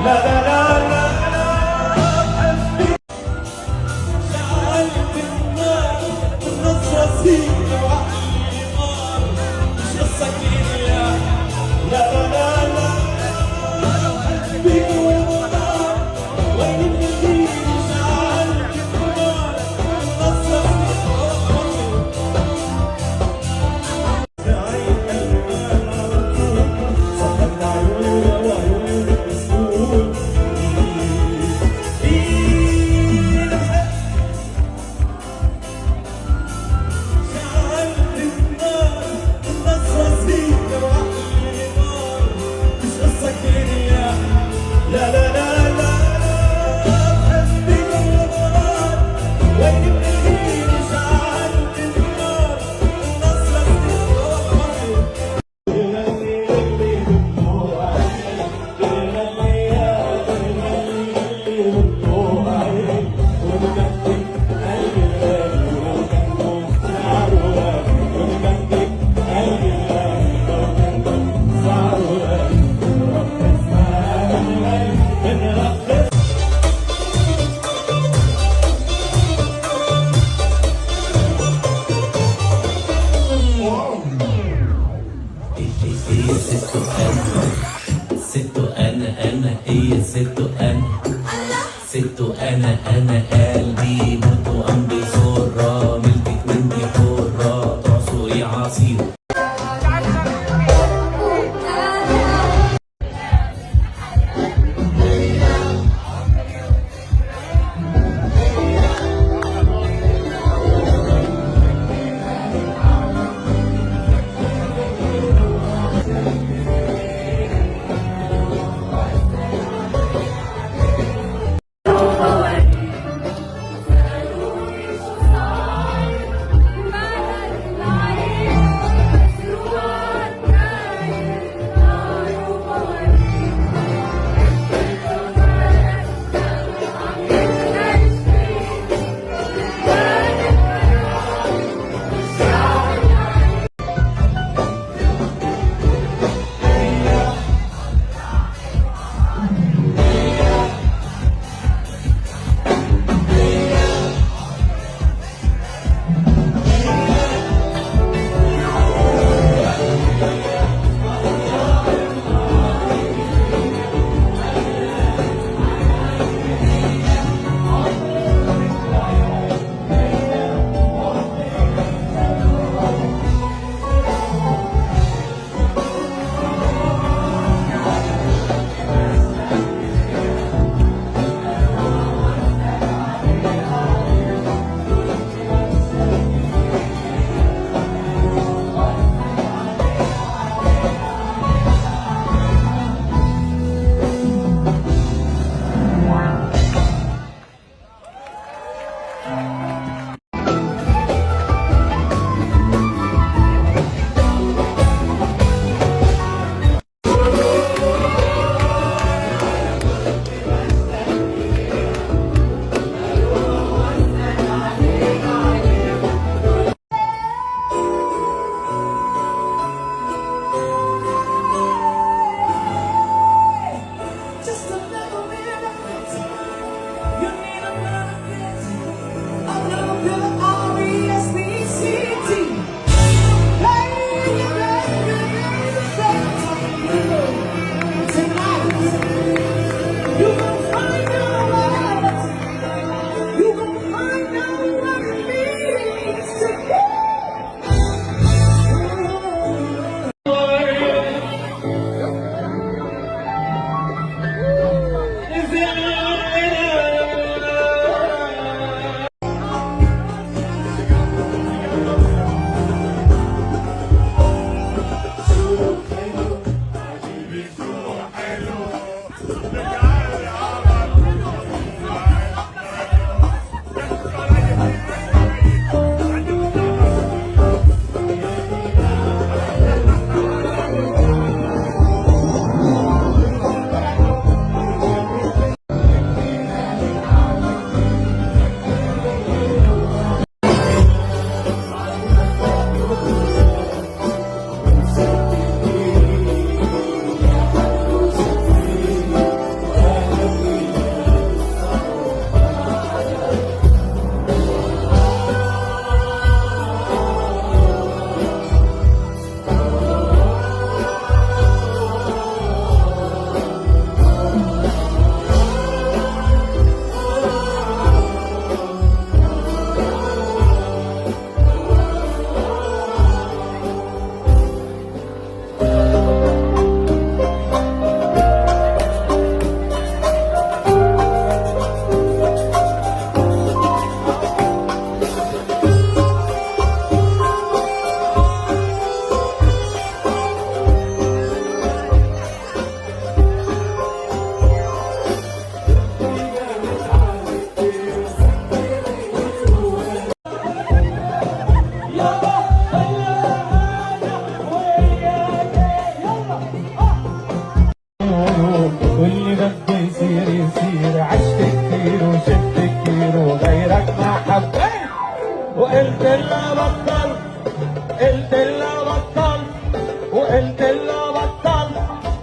لا لا لا لا لا حبي شعلت النار والنصرة سيدي وعلي نار مش السكين يا لا لا لا لا حبي والنار وين اللي شعلت النار والنصرة لا لا لا لا حبي والنار وين اللي شعلت النار والنصرة هي ست انا قلبي موت وقام بسرة ملكك مني حرة تعصري عصير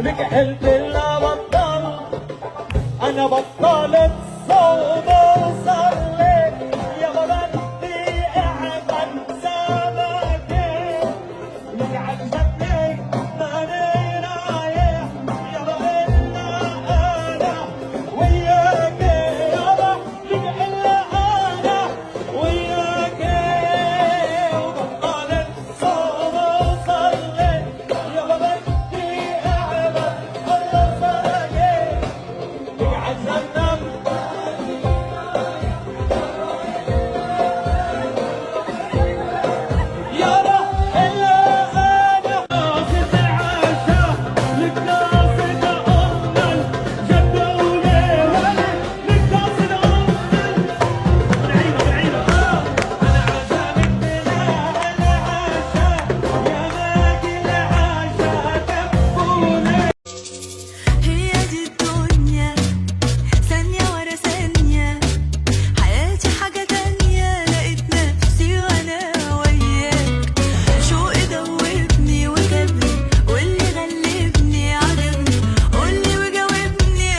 لك قلت لا بطل، انا بطلت صوم وصلي، يا بدي اعمل سمكة، لك عجبني ماني رايح، يا الا انا وياك، يابا لك الا انا وياك، وبطلت صوم وصلي، يا بدي اعمل سمكة، لك عجبني يابا إلا أنا قاصد العشاء لك قاصد أم الجد وليلة لك قاصد أم العيلة أنا عشانك بلا العشاء يا باقي العشاء كفوني. هي دي الدنيا ثانية ورا ثانية، حياتي حاجة تانية، لقيت نفسي وأنا وياك، شوقي دوبني وجابني، واللي غلبني عجبني، قولي وجاوبني.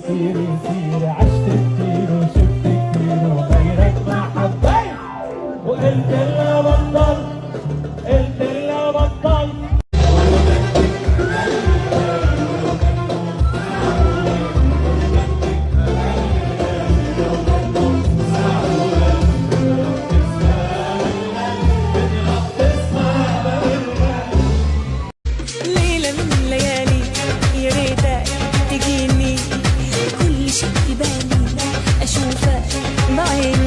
سيري سيري عشت كتير وشفت كتير وغيرك ما حبيت، وقلت لا بطل، قلت لا بطل. ليلة من الليالي يا ريتك تجيني، كل شيء في بالي أشوفك بعيني.